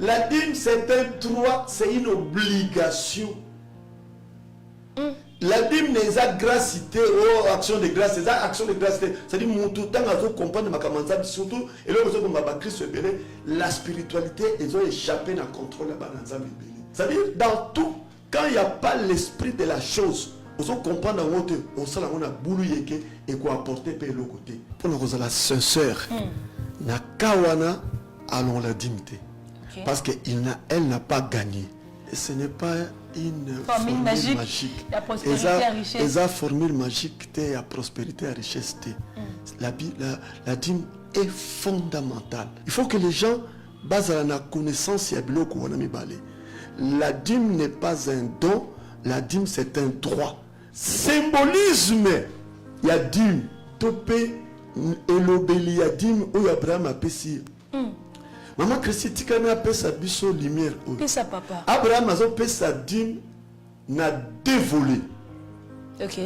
La dîme, c'est un droit, c'est une obligation. La dîme n'est pas gracité, oh, action de grâce, c'est action de grâce. C'est-à-dire, mon tout temps, à comprendre ma camarade, surtout, et là, vous avez Christ, la spiritualité, ils ont échappé dans le contrôle de la bande. C'est-à-dire, dans tout, quand il n'y a pas l'esprit de la chose, vous allez comprendre en haute, on sait qu'on a boulou et qu'on a apporté par le côté. Pour nous, la sincère, na kawana, allons la dignité. Parce qu'elle n'a pas gagné. Et ce n'est pas une formule magique. La prospérité et la richesse. La formule magique, la prospérité et la richesse. La dîme est fondamentale. Il faut que les gens basent la connaissance et la dîme n'est pas un don, la dîme c'est un droit. Symbolisme, il y a dîme, topé, elobeli, il y a dîme, où Abraham a péché. Maman Christique a fait sa biso lumière. Qu'est-ce que papa? Abraham a fait sa dîme, n'a deux volets. Ok.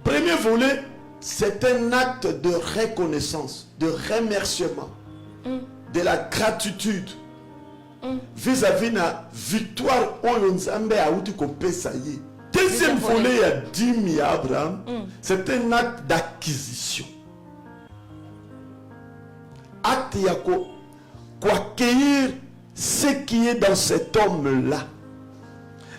Premier volet, c'est un acte de reconnaissance, de remerciement, de la gratitude vis-à-vis de la victoire où Nzambe a eu que ça y est. Deuxième volet, il y a dîme à Abraham, c'est un acte d'acquisition. Acte yako. Accueillir ce qui est dans cet homme-là.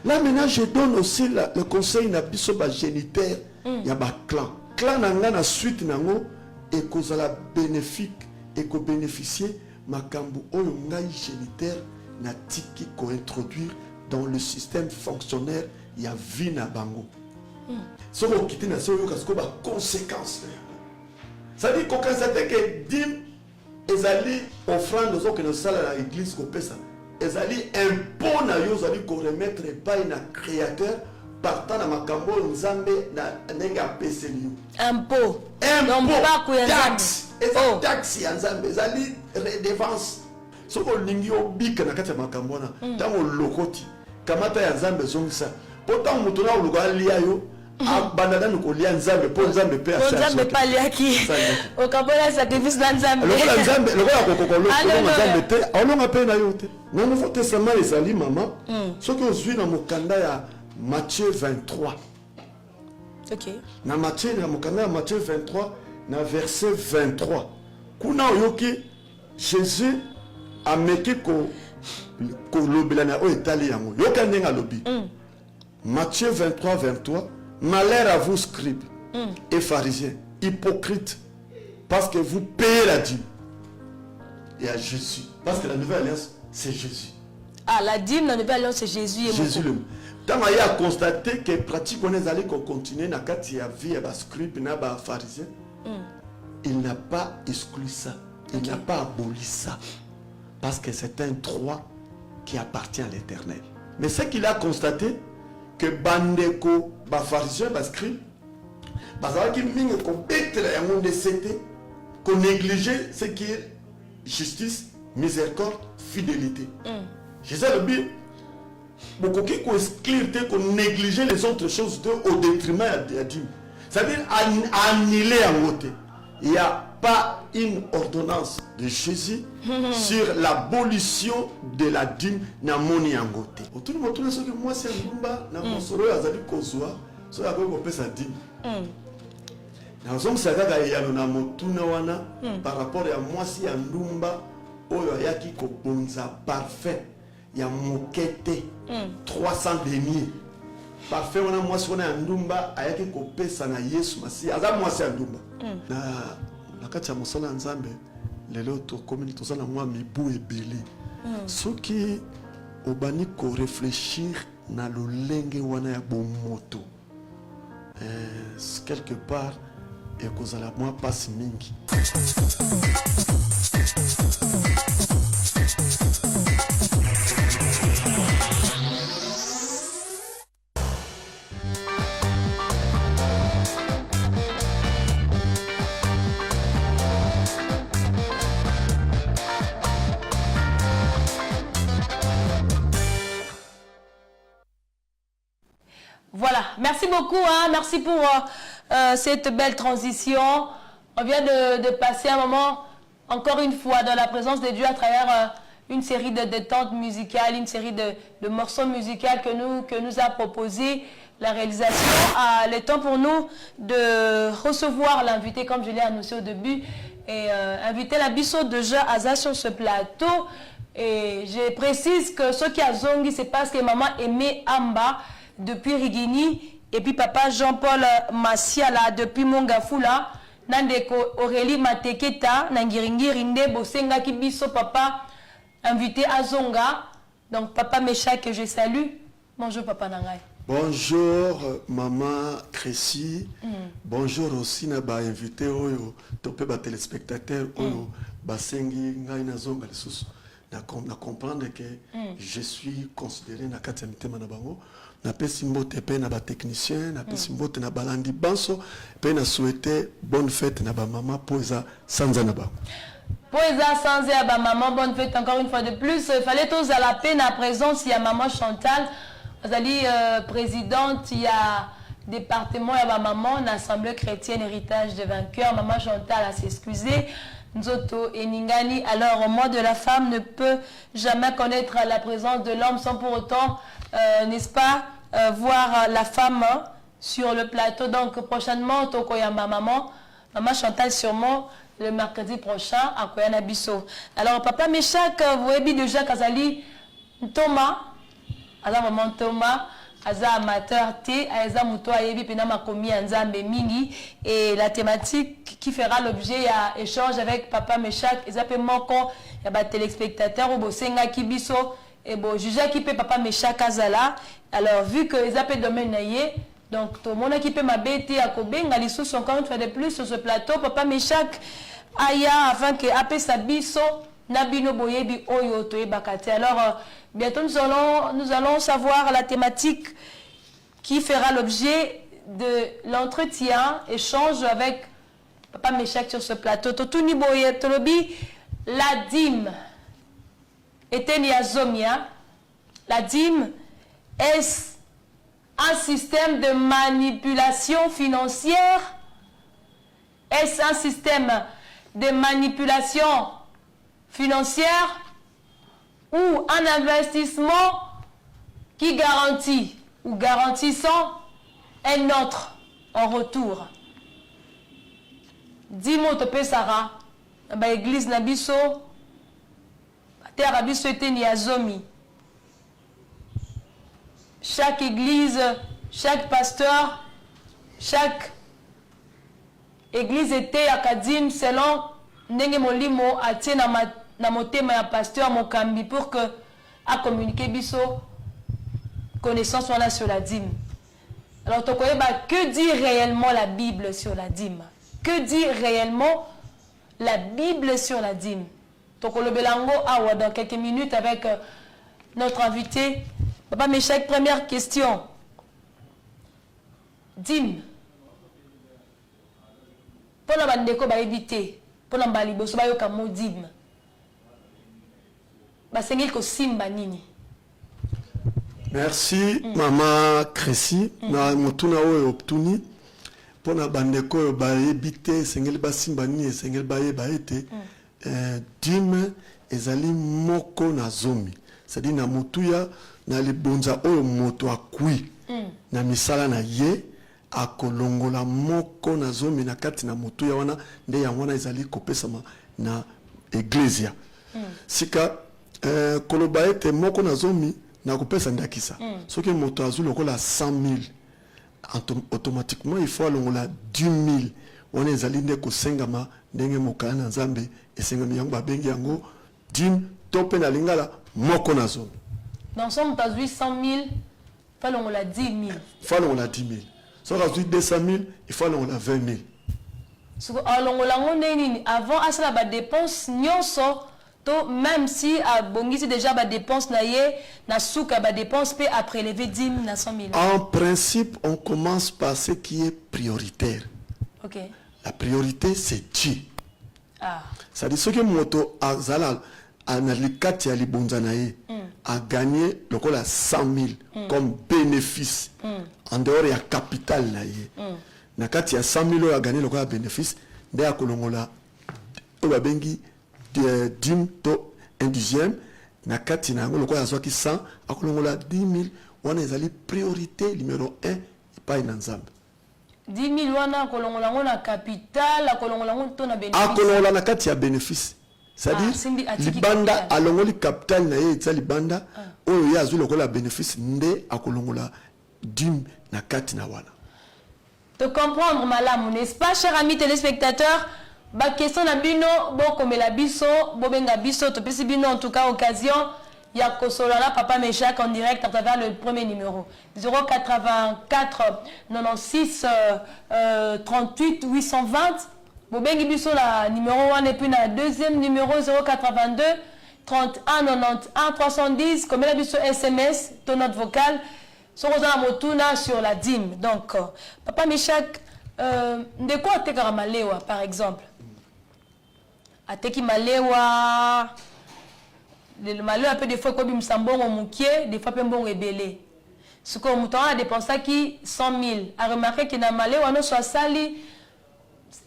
Là maintenant, je donne aussi le conseil nabiso ba géniteur, il y a ba clan. Clan nanga na suite nango et cause la bénéfique et ko bénéficier makambu oyo ngai géniteur na tiki ko introduire dans le système fonctionnaire il y a vie na bango. Ce qu'on quitte na so yo kasko ba conséquences. Ça dit qu'on constate que dim ezali offrande aux que nous salons à l'église qu'on paie ça. Ezali impôt na yo ezali qu'on remettre pas na créateur partant na makambo nzambe na nenga peseli. Impôt. Taxe. Ezali taxe ya nzambe ezali redevance. So ko lingi obika na kati ya makambo na tango lokoti kamata ya nzambe zongisa. Pourtant mutu na uluka lia yo bandana nous lié nzambe pour nzambe pe à charge. Nzambe pas lié qui au kabola sacrifice dans nzambe. Le nzambe le ko kokolo nzambe te olonga pe na yo te. Na Nouveau Testament ezali mama ce que ozwi na mokanda ya Matthieu 23. OK. Na Matthieu na mokanda ya Matthieu 23 na verset 23. Kuna oyoki Jésus a meki ko lobela na o etali yango. Yoka ndenga lobi. Matthieu 23 23. Malheur à vous, scribes et pharisiens, hypocrites, parce que vous payez la dîme. Et à Jésus. Parce que la nouvelle alliance, c'est Jésus. Ah, la dîme, la nouvelle alliance, c'est Jésus. Et Jésus le. Tant qu'il a constaté que pratiquement on est allé continuer dans la vie à scribes et à pharisiens, il n'a pas exclu ça. Il n'a pas aboli ça. Parce que c'est un droit qui appartient à l'Éternel. Mais ce qu'il a constaté, que bandeko ba pharisien ba scribe bazala ki mingi ko betela ya monde c'était ko négliger ce qui est justice, miséricorde, fidélité. Jésus le dit beaucoup qui ko exclure ko négliger les autres choses au détriment de Dieu. C'est-à-dire annuler en côté. Il n'y a pas une ordonnance de Jésus sur l'abolition de la dîme na moni yangote. Autour de moi, ce que moi c'est Ndumba na mosoro azali kozwa, so ya ko pesa dîme. Na zomo saka ya na motuna wana par rapport à moi si ya Ndumba oyo yaki ko bonza parfait ya mokete 300 deniers. Parfait wana moi si wana ya Ndumba ayaki ko pesa na Yesu masi aza moi si ya Ndumba. Na kati ya mosala nzambe lelo to komini to sala mwa mibu ebele soki obani ko réfléchir na lolenge wana ya bomoto quelque part ekozala mwa pasi mingi. Voilà, merci beaucoup, hein. Merci pour cette belle transition. On vient de passer un moment, encore une fois, dans la présence de Dieu à travers une série de détentes musicales, une série de morceaux musicaux que nous a proposé la réalisation. Le temps pour nous de recevoir l'invité, comme je l'ai annoncé au début, et inviter la Bisso de Jean Aza sur ce plateau. Et je précise que ce qui a zongi, c'est parce que maman aimait Amba depuis Rigini, et puis papa Jean-Paul Massiala depuis Mongafula, Nandeko Aurélie Mateketa, Nangiringiri Nde Bosenga Kibiso, papa invité à Zonga. Donc papa Mécha que je salue. Bonjour papa Nangai. Bonjour maman Crécy. Bonjour aussi na ba invité oyo topé ba téléspectateur oyo basengi ngai na Zonga lisusu. Na comprendre que je suis considéré na kati ya mitema na bango. Na pesi mbote pe na ba technicien, na pesi mbote na balandi banso pe na souhaiter bonne fête na ba maman poza sanza na ba. Poza sanza ya ba maman, bonne fête encore une fois de plus. Il fallait tous à la peine à présence, il y a maman Chantal, vous allez présidente, il y a département, il y a ma maman, l'Assemblée chrétienne héritage des vainqueurs, maman Chantal a s'excuser. Nzoto et Ningani, alors moi de la femme ne peut jamais connaître la présence de l'homme sans pour autant, n'est-ce pas, voir la femme sur le plateau. Donc prochainement, Tokoya ma maman Chantal sûrement le mercredi prochain à Koyana Bisso. Alors papa Méchak, vous voyez déjà Kazali Thomas, alors maman Thomas, Aza amateur T, Aza Mouto Ayebi Penama Komi Anzambe Mingi, et la thématique qui fera l'objet à échange avec papa Méchak, et ça peut manquer, il y a des téléspectateurs, ou Bosenga Kibiso, et bon, juge qui peut papa Méchak Azala. Alors vu que les appels domaine naïe, donc tout le monde qui peut m'abêter à Kobenga, les sous encore une fois de plus sur ce plateau, papa Méchak Aya, afin que Ape Sabiso, Nabino Boyebi Oyo Toye Bakate. Alors, bientôt nous allons savoir la thématique qui fera l'objet de l'entretien, échange avec papa Méchak sur ce plateau. Totuni Boye Tolobi, la dîme était Niazomia. La dîme est un système de manipulation financière. Est-ce un système de manipulation financière ou un investissement qui garantit ou garantissant un autre en retour? Dis-moi, Topé Sarah, l'église Nabiso, terre Abiso était Niazomi. Chaque église, chaque pasteur, chaque église était à Kadim selon Nenge Molimo a tient na motema ya pasteur Mokambi pour que a communiqué biso connaissance voilà sur la dîme. Alors que dit réellement la Bible sur la dîme? Que dit réellement la Bible sur la dîme? Tokolo Belango awa dans quelques minutes avec notre invité. Papa Méchak, première question. Dîme. Pour la bandeko ba éviter, pour la baliboso ba yoka mo dîme. Ba sengel ko simba nini. Merci maman Crécy na mutuna oyo optuni pour la bandeko ba éviter sengel ba simba nini sengel ba yeba ete dîme ezali moko na zomi. C'est-à-dire na mutuya na libonza oyo moto akui na misala na ye akolongola moko na zomi na kati na mutuya wana nde ya wana ezali kopesama na eglezia sika koloba ete moko na zomi na kopesa ndakisa soki moto azuli lokola 100 000 automatiquement il faut alongola 10 000 wana ezali nde kosengama ndenge mokala na nzambe esengami yango babengi yango dîme to mpe na lingala moko na zomi. Dans son tas 800 000, il faut la 10 000. Il faut la 10 000. Si on a 200 000, il faut la 20 000. Avant, à cela, la dépense, même si c'est déjà la dépense, la dépense peut prélever 10 000 à 100 000. En principe, on commence par ce qui est prioritaire. Okay. La priorité, c'est Dieu. Ah. C'est-à-dire ce que moto azala analikati ya libonza na ye a gagné lokola 100 000 comme bénéfice en dehors ya capital na ye na kati ya 100 000 a gagné lokola bénéfice nde akolongola oyo babengi dîme to 1/10 na kati na yango lokola azwaki 100 akolongola 10 000 wana ezali priorité numéro 1 epai na nzambe. 10 000 wana akolongola ngo na capital, akolongola ngo to na bénéfice. Akolongola na kati ya bénéfice. C'est-à-dire libanda alongoli capital na ye etsa libanda oyo ye azwi lokola bénéfice nde akolongola 10 na kati na wana. Te comprendre malamu, n'est-ce pas, chers amis téléspectateurs? Ba question na bino bo komela biso bo benga biso to pesi bino en tout cas occasion ya kosolala Papa Meshak en direct à travers le premier numéro 084 96 38 820 bo bengi biso la numéro 1 et puis la deuxième numéro 082 31 91 310 komela biso SMS to note vocale sur motuna sur la dîme. Donc Papa Meshak de quoi te karamalewa par exemple ateki malewa le malewa peut des fois comme msambongo mukie des fois pe mbongo ebele ce qu'on mouton a dépensé qui 100 000 a remarqué que na malewa no soit sali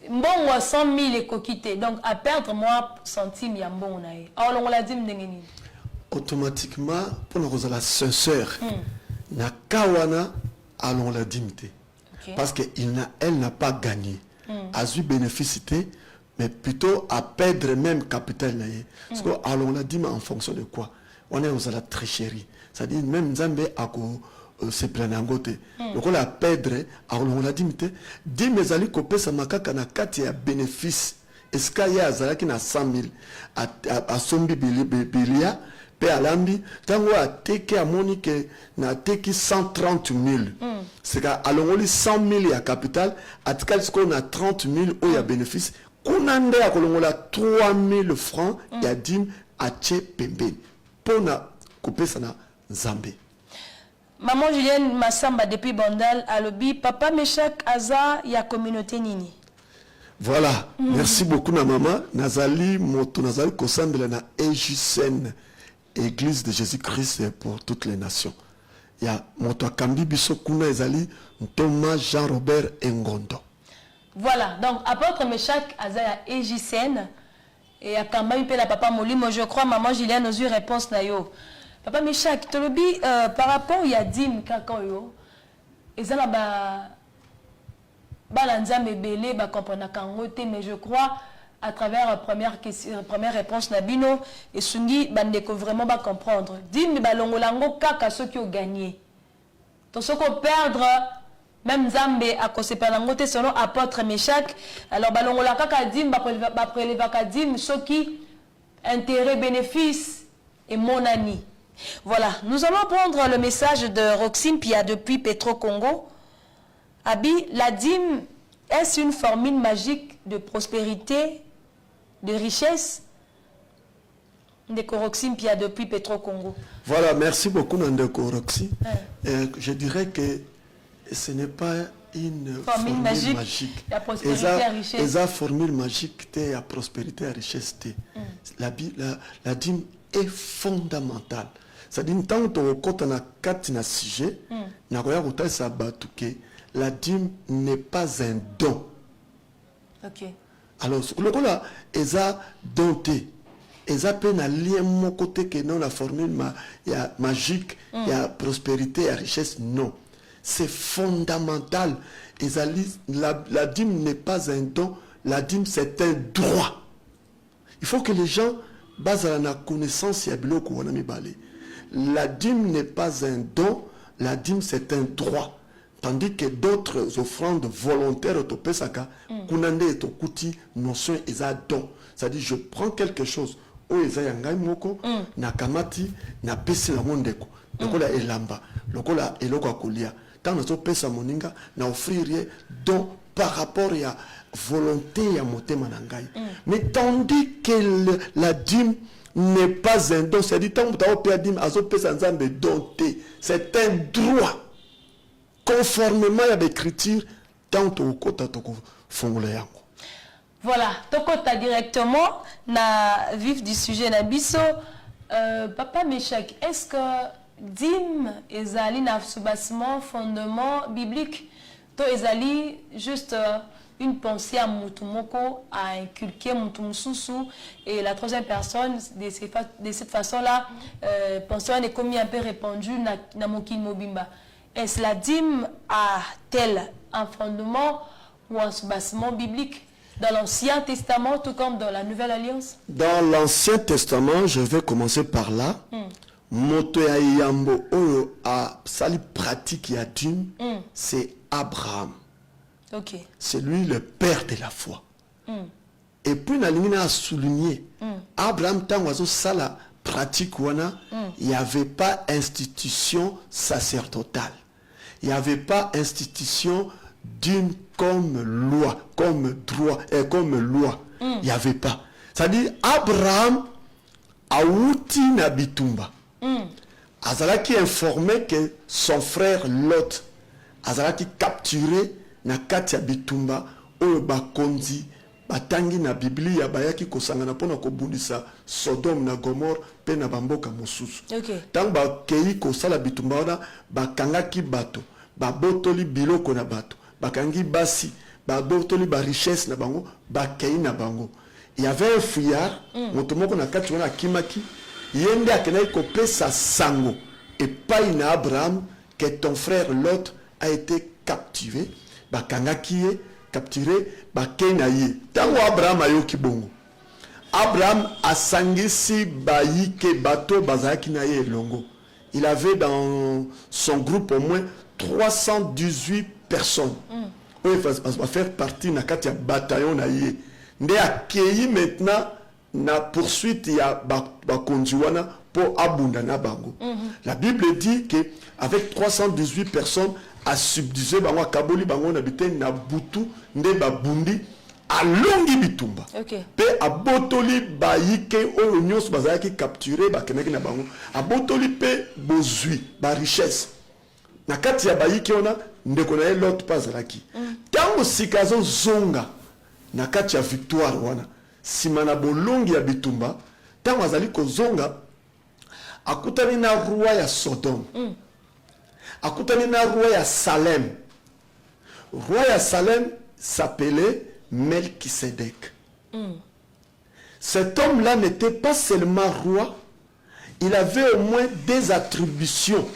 mbongo 100 000 et kokité donc à perdre moi centime ya mbongo na ye alors on l'a dit ndengeni automatiquement pour nous la sincère na kawana allons la dimité parce que elle n'a pas gagné a eu bénéficité mais plutôt à perdre même capital. Parce que alors on a dit mais en fonction de quoi on est aux la tricherie, c'est-à-dire même Nzambe a se plaindre en côté donc on a perdre alors on a dit mais dit mes ali kopé ça makaka na kati ya bénéfice est-ce qu'il y a azala qui na 100 000 à sombi bilia pe alambi tango a teke a monique na teki 130 000 c'est qu'à alors on 100 000 ya capital atikal ce qu'on a 30 000 au ya bénéfice kunande a kolongola 3 000 francs ya dim a tche pembe pona couper sana Nzambe. Maman Julienne Massamba depuis Bandal a lobby Papa Meshak Aza ya communauté nini. Voilà, merci beaucoup na maman nazali moto nazali kosambela na EJCN Église de Jésus-Christ pour toutes les nations. Ya moto akambi biso kuna ezali Thomas Jean-Robert Engondo. Voilà, donc apôtre Meshak Azaya EJCN et à Kambami pe la Papa Molimo, je crois maman Julienne aux réponse na yo. Papa Meshak, tu lobi par rapport il y a dim kakoyo ezala ba lanzambe belé ba comprendre kangote mais je crois à travers première réponse Nabino et Sungi bandeko vraiment ba comprendre. Dim ba longolango kaka ceux qui ont gagné. Donc ceux qui ont perdre même Nzambe a kosepalangote selon apôtre Meshak alors balongola kaka dim ba préleva ka dim ceux qui intérêt bénéfice et mon ami. Voilà, nous allons prendre le message de Roxine Pia depuis Petro Congo. Abi, la dîme, est-ce une formule magique de prospérité, de richesse? Ndeko Roxine Pia depuis Petro Congo. Voilà, merci beaucoup Ndeko Roxine. Je dirais que ce n'est pas une formule magique. La prospérité et la richesse. Et la formule magique, la prospérité et la richesse. La dîme est fondamentale. C'est-à-dire tant que na kati na sujet na koya kota sabatu ke la dîme n'est pas un don. OK. Alors le là eza donté eza pe na lien mon côté que non la formule magique ya prospérité et richesse non. C'est fondamental. La dîme n'est pas un don, la dîme c'est un droit. Il faut que les gens basent la connaissance ya biloko wana mibale. La dîme n'est pas un don, la dîme c'est un droit. Tandis que d'autres offrandes volontaires au Topesaka, kunande et tokuti notion eza don. C'est-à-dire je prends quelque chose, o eza yangai moko, na kamati, na pesi la mondeko. Lokola elamba, lokola eloko akolia. Tant na so pesa moninga, na offrir don par rapport à volonté ya motema na ngai. Mais tandis que la dîme n'est pas un don, c'est-à-dire tant que tu as payé dîme, c'est un droit. Conformément à l'écriture, tant que tu as voilà, tu directement na vif du sujet na biso. Papa Meshak, est-ce que dîme ezali na soubassement fondement biblique to ezali juste une pensée à Mutumoko, à inculquer Mutumususu. Et la troisième personne, de cette façon-là, pensée est commis un peu répandue dans Mokin Mobimba. Est-ce la dîme a-t-elle un fondement ou un soubassement biblique dans l'Ancien Testament, tout comme dans la Nouvelle Alliance? Dans l'Ancien Testament, je vais commencer par là. Moto ya yambo oyo a sali pratique ya dîme, c'est Abraham. Okay. C'est lui le père de la foi. Et puis Nalimina a souligné, Abraham tango sala pratique wana, il n'y avait pas institution sacerdotale. Il n'y avait pas institution d'une comme loi, comme droit et comme loi. Il n'y avait pas. C'est-à-dire Abraham a outi na bitumba. Azalaki informé que son frère Lot azalaki capturé na kati ya bitumba oyo bakonzi batangi na Biblia bayaki kosangana pona kobundisa Sodome na Gomorre pe na bamboka mosusu. Okay. Tango bakei kosala bitumba wana bakangaki bato, babotoli biloko na bato, bakangi basi, babotoli ba richesse na bango, bakei na bango. Il y avait un fuyard, motomoko na kati wana kimaki, yende akenai kopesa sango et pas na Abraham que ton frère Lot a été capturé, bakangaki ye, capturé, bakei na ye. Tango Abraham ayoki bongo. Abraham a sangisi baïke bateau bazaki na ye longo. Il avait dans son groupe au moins 318 personnes. Il va faire partie na kati ya bataillon na ye. Nde akei maintenant na poursuite ya bakondiwana pour abunda na bango. La Bible dit que avec 318 personnes a subdisé bango akaboli bango na biten na butu nde babundi alongi bitumba. Okay. Pe abotoli baïke oyo nyonso bazalaki capturé bakenaki na bango. Abotoli pe bozui ba richesse. Na kati ya baïke ona ndeko na Lot pazalaki. Tango sikazo zonga na kati ya victoire wana simana bolongi ya bitumba tango azali kozonga akutani na roi ya Sodome. Akutani na roi ya Salem. Roi ya Salem s'appelait Melchisedec. Cet homme-là n'était pas seulement roi, il avait au moins des attributions.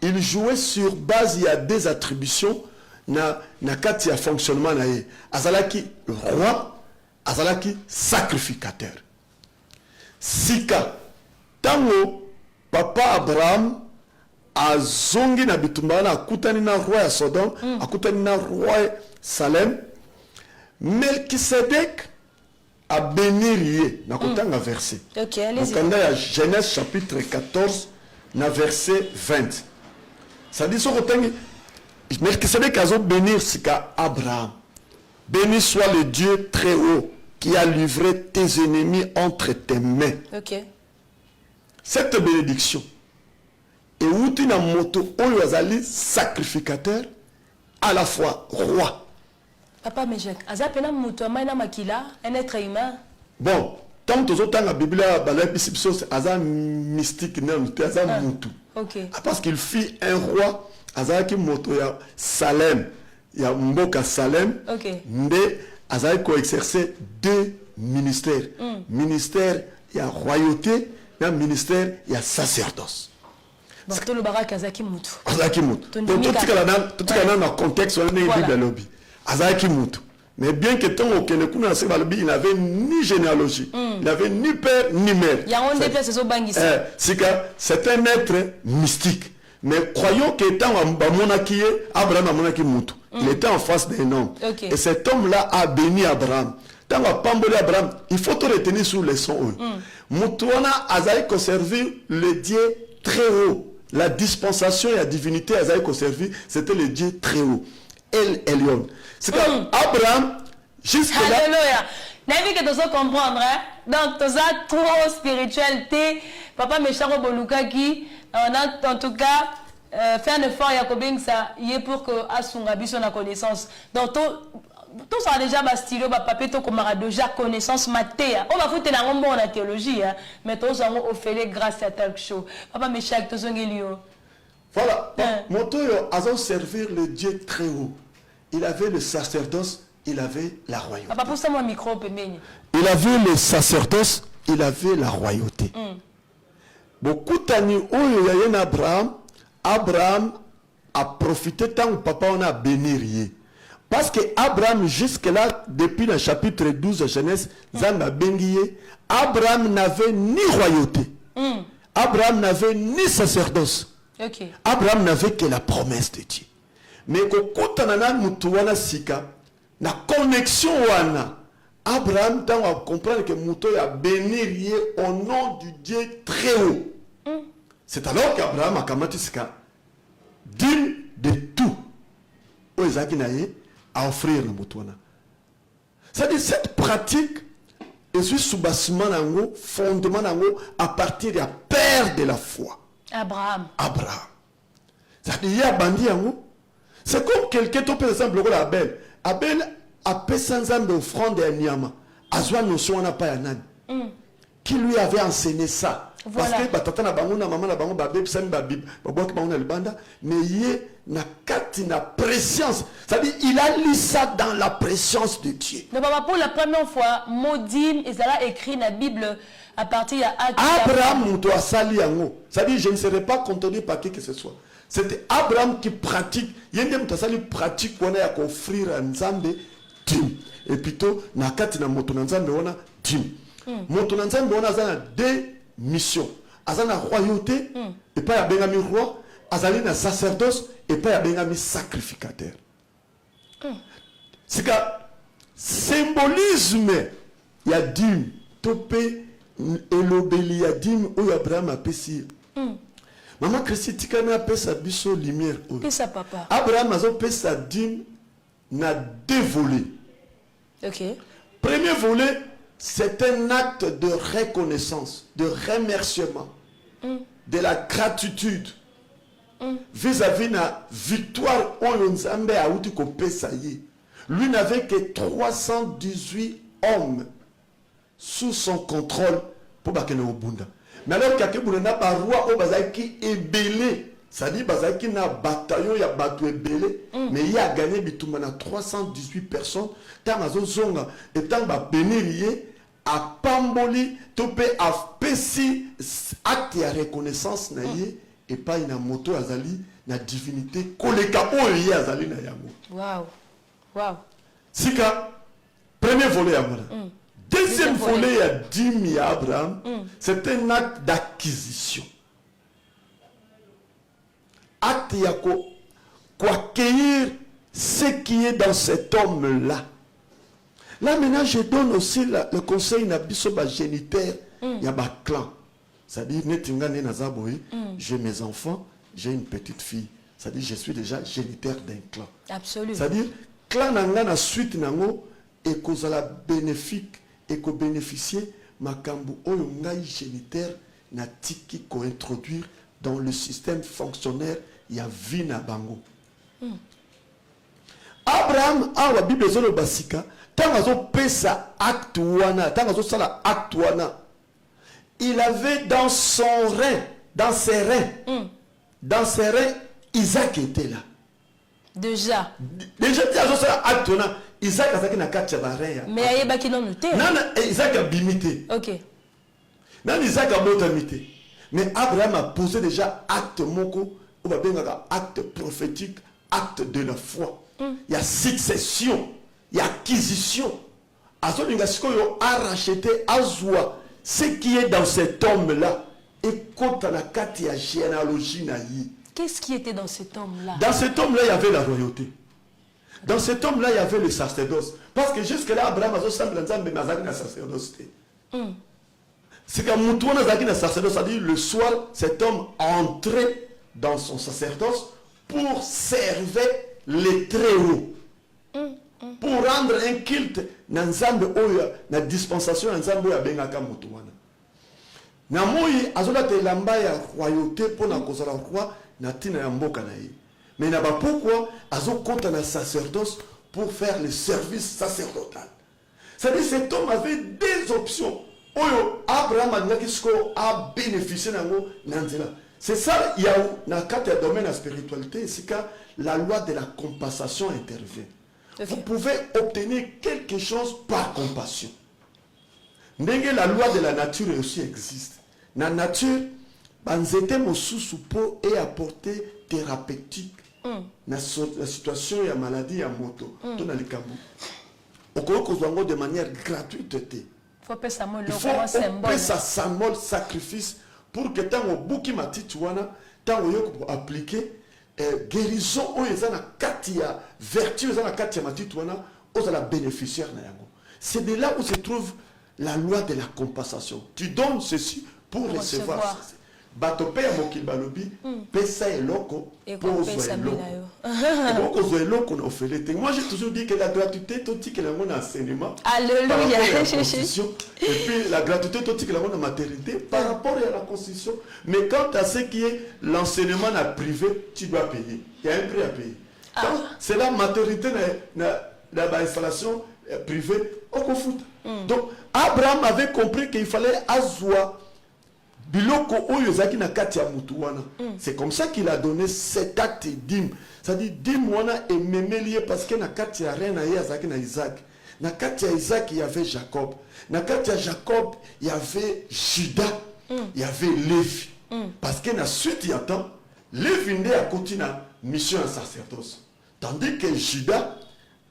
Il jouait sur base, il y a des attributions na kati ya fonctionnement na ye. Azalaki roi, azalaki sacrificateur. Sika tango papa Abraham azongi na bitumba na akutani na roi ya Sodome, akutani na roi Salem, Melchisedec a bénir ye na kotanga verset. OK, allez-y. Donc on a Genèse chapitre 14 na verset 20. Ça dit son kotangi Melchisedec a bénir sika Abraham. Béni soit le Dieu très haut qui a livré tes ennemis entre tes mains. OK. Cette bénédiction et outi na moto oyo azali sacrificateur à la fois roi. Papa Mejek, azapena mutu amaina makila, un être humain. Bon, tant que autant la Bible balai bisipso aza mystique non, aza mutu. OK. Parce qu'il fit un roi azaki moto ya Salem, ya mboka Salem. OK. Nde azaki ko exercer deux ministères. Ministère ya royauté, et ministère ya sacerdoce. Bon, tout le barak azaki mutu. Azaki mutu. Donc tout cas dans contexte on est Bible lobby. Azaki mutu. Mais bien que tant aucun kuna se balobi, il n'avait ni généalogie, il n'avait ni père ni mère. Il y a un des places au bangisi. C'est un être mystique. Mais croyons qu'étant Monaki, Abraham a Monaki mutu. Il était en face d'un homme. Okay. Et cet homme-là a béni Abraham. Tant qu'on pamboli Abraham, il faut te retenir sur les sons. Mutuana Azaï conservé le Dieu très haut. La dispensation et la divinité Azaï conservé, c'était le Dieu très haut. El Elyon. C'est comme Abraham, jusque-là. Alléluia. N'avez que tu comprendre, hein? Donc, tu as trop spiritualité. Papa Mécharo Bolukaki, on a en tout cas fait un effort, Yakobing, ça y est pour que Asungabi soit la connaissance. Donc, tout ça déjà bastilo, papier, tout comme déjà connaissance matéa. On va foutre la rombo en théologie, hein? Mais tous ont offert grâce à tel show. Papa Mécharo, tous ont guéri. Voilà. Mon toyo a servir le Dieu très haut. Il avait le sacerdoce il avait la royauté. Papa, pousse moi micro, Pemeni. Il avait le sacerdoce, il avait la royauté. Beaucoup d'années, il y a Abraham a profité tant que papa on a béni. Parce que Abraham, jusque-là, depuis le chapitre 12 de Genèse, Abraham n'avait ni royauté. Abraham n'avait ni sacerdoce. Okay. Abraham n'avait que la promesse de Dieu. Mais quand on a mutuana sika, la connexion wana, Abraham t'a comprendre que muto a béni au nom du Dieu très haut. C'est alors qu'Abraham a kamati sika, digne de tout, à offrir le mutuana. C'est-à-dire cette pratique, et suis sous-bassement fondement à partir du père de la foi. Abraham. C'est-à-dire, c'est comme quelqu'un, par exemple, Abel. Abel a fait sans âme d'offrande et Niama. Azwa notion n'a pas un qui lui avait enseigné ça. Voilà. Parce que batata na bango na maman na bango babé sami babib babwa ki bango na libanda mais yé na kati na préscience. C'est-à-dire il a lu ça dans la préscience de Dieu. Mais papa, pour la première fois, Modim et ça écrit dans la Bible à partir de Abraham doit sali yango. C'est-à-dire je ne serai pas contenu par qui que ce soit. C'était Abraham qui pratique. Yende mutasali pratique wana ya offrir à Nzambe dim. Et plutôt na kati na moto na Nzambe wana dim. Moto na Nzambe wana zana deux missions. Azana royauté et pas ya bengami roi, azali na sacerdoce et pas ya bengami sacrificateur. C'est que symbolisme ya dim topé elobeli ya dim ou Abraham a pesi. Maman Christi tikana pesa biso lumière. Qu'est-ce ça papa? Abraham a pesa dim na deux volets. OK. Premier volet, c'est un acte de reconnaissance, de remerciement, de la gratitude vis-à-vis de la victoire Nzambe a outi ko pesa ye. Lui n'avait que 318 hommes sous son contrôle pour bakene obunda. Mais alors qu'il y a un roi au Bazaki est belé, c'est-à-dire Bazaki n'a bataillon, il y a battu belé, mais il a gagné 318 personnes. Tant à Zonga et tant à bénirier, à Pamboli, topé à Pessi, acte de reconnaissance naïe, et pas une moto azali, na divinité, koleka oye azali na yamo. Wow. Wow. Sika, premier volet à moi. Deuxième volet à Dim à Abraham, c'est un acte d'acquisition. Acte yako, accueillir ce qui est dans cet homme-là. Là maintenant, je donne aussi le conseil na bisoba géniteur, il y a ma clan. C'est-à-dire, j'ai mes enfants, j'ai une petite fille. C'est-à-dire, je suis déjà géniteur d'un clan. Absolument. C'est-à-dire, clan nanga na suite nango et cause la bénéfique et ko bénéficier makambu oyo ngai géniteur na tiki ko introduire dans le système fonctionnaire ya vie na bango. Abraham a la Bible zolo basika tangazo pesa acte wana tangazo sala acte wana il avait dans son rein dans ses reins Isaac était là. Déjà tangazo sala acte wana Isaac a fait na katia bareya. Mais ayeba ki non noté. Non, Isaac a bimité. OK. Non, Isaac a botamité. Mais Abraham a posé déjà acte moko, ou acte prophétique, acte de la foi. Il y a succession, il y a acquisition. Azolingasiko a racheté Azwa, ce qui est dans cet homme-là. Et quand on a katia généalogie naïe. Qu'est-ce qui était dans cet homme-là? Dans cet homme-là, il y avait la royauté. Dans cet homme-là, il y avait le sacerdoce. Parce que jusque-là, Abraham a semblé un sacerdoce. C'est qu'à Moutouana Zaki na sacerdoce, c'est-à-dire le soir, cet homme entrait dans son sacerdoce pour servir les très hauts. Pour rendre un culte dans la dispensation dans Nzambe ya bengaka Moutouana. Na moi, azola te lamba ya royauté pour na kozala roi na tina ya mboka na ye. Mais il n'y a pas pourquoi Azo compte un sacerdoce pour faire le service sacerdotal. C'est-à-dire que cet homme avait des options. Abraham a bénéficié de c'est ça, il y a dans le domaine de la spiritualité, c'est que la loi de la compensation intervient. Vous pouvez obtenir quelque chose par compassion. La loi de la nature aussi existe. La nature, banzete mosusu po et apporter thérapeutique. La situation et la maladie à moto. Tout dans les cabous. On peut de manière gratuite. Il faut payer ça symbole sacrifice pour que tant au bouki matituana, tant au appliquer guérison où ils ont la katia vertu ils ont la katia matituana aux la bénéficiaire na yango. C'est de là où se trouve la loi de la compensation. Tu donnes ceci pour recevoir. Batope ya mokili balobi pesa eloko pour eloko. Moi j'ai toujours dit que la gratuité tout que l'on a enseignement. Alléluia. Et puis la gratuité tout que l'on a maternité par rapport à la constitution. Mais quand à ce qui est l'enseignement privé, tu dois payer. Il y a un prix à payer. C'est la maternité la installation privée au conflit. Donc Abraham avait compris qu'il fallait azwa biloko oyo zaki na kati ya mutu wana. C'est comme ça qu'il a donné cet acte dim. C'est-à-dire dim wana est mémelié parce que na kati ya reine ya zaki na Isaac. Na kati ya Isaac il y avait Jacob. Na kati ya Jacob il y avait Judas. Il y avait Lévi. Parce que na suite il y a temps Lévi ndé a continué mission en sacerdoce. Tandis que Judas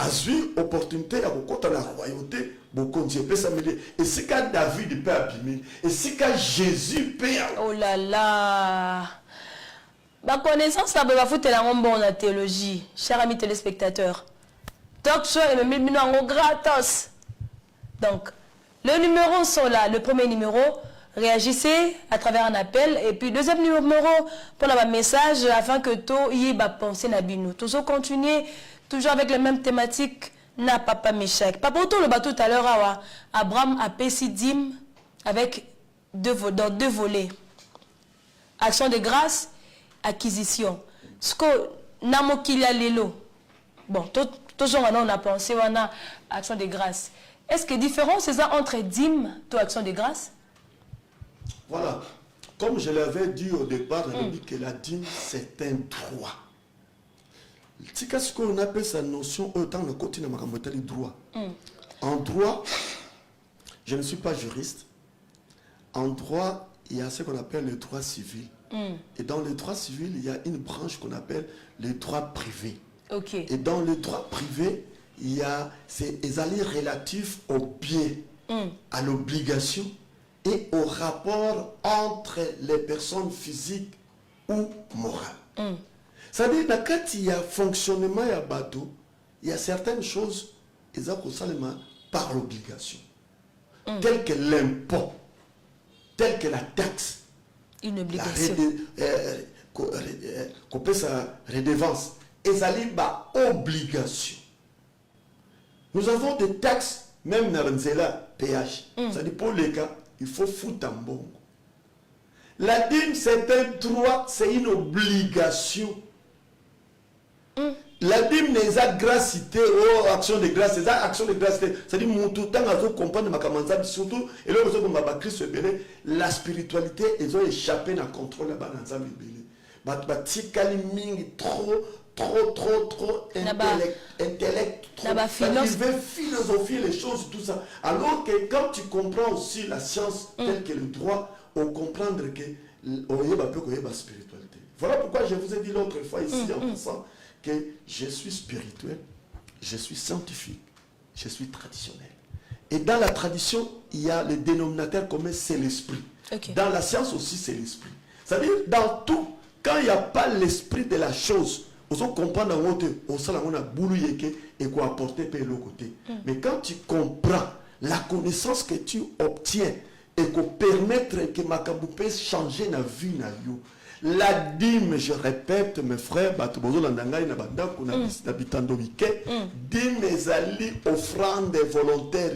a eu opportunité à rencontrer la royauté. Et c'est quand David peut abîmer. Et c'est quand Jésus peut. Oh là là. Ma connaissance, ça va foutre la bonne la théologie, chers amis téléspectateurs. Talk show et même gratos. Donc, les numéros sont là. Le premier numéro, réagissez à travers un appel. Et puis, deuxième numéro, pour un message afin que tout y ait pensé Nabino. Toujours continuer, toujours avec les mêmes thématiques. Na papa Meshach. Papa auto le bateau tout à l'heure, Abraham a payé dim avec dans deux volets. Action de grâce, acquisition. Ce que namokilia lelo. Bon, toujours maintenant on a pensé on a action de grâce. Est-ce que différence c'est ça entre dim et action de grâce? Voilà. Comme je l'avais dit au départ, on dit que la dîme c'est un droit. C'est ce qu'on appelle sa notion autant le côté de ma droit. En droit, je ne suis pas juriste. En droit, il y a ce qu'on appelle le droit civil. Et dans le droit civil, il y a une branche qu'on appelle le droit privé. Okay. Et dans le droit privé, il y a ces alliés relatifs au bien, à l'obligation et au rapport entre les personnes physiques ou morales. C'est-à-dire, quand il y a fonctionnement et bateau, il y a certaines choses, ils ont par l'obligation. Telles que l'impôt, telles que la taxe, une obligation. Qu'on peut sa redevance, ils ont par obligation. Nous avons des taxes, même dans le péage. C'est-à-dire, pour les cas, il faut foutre en bon. La dîme, c'est un droit, c'est une obligation. La dîme n'est pas gracité, oh, action de grâce, c'est action de grâce. C'est-à-dire, mon tout temps, à comprendre ma camarade, surtout, et là, vous avez Christ belé, la spiritualité, ils ont échappé dans le contrôle de la banane belé. Trop intellect, ils veulent philosophier les choses, tout ça. Alors que quand tu comprends aussi la science telle que le droit, on comprend que on y a peu la spiritualité. Voilà pourquoi je vous ai dit l'autre fois ici en passant que je suis spirituel, je suis scientifique, je suis traditionnel. Et dans la tradition, il y a le dénominateur commun, c'est l'esprit. Okay. Dans la science aussi, c'est l'esprit. C'est-à-dire, dans tout, quand il n'y a pas l'esprit de la chose, on comprend dans votre, on a boulouillé et qu'on apporter par le côté. Mais quand tu comprends la connaissance que tu obtiens et qu'on permettre que ma kaboupe changer la vie na yo. La dîme, je répète, mes frères, dîme ezali offrande volontaire.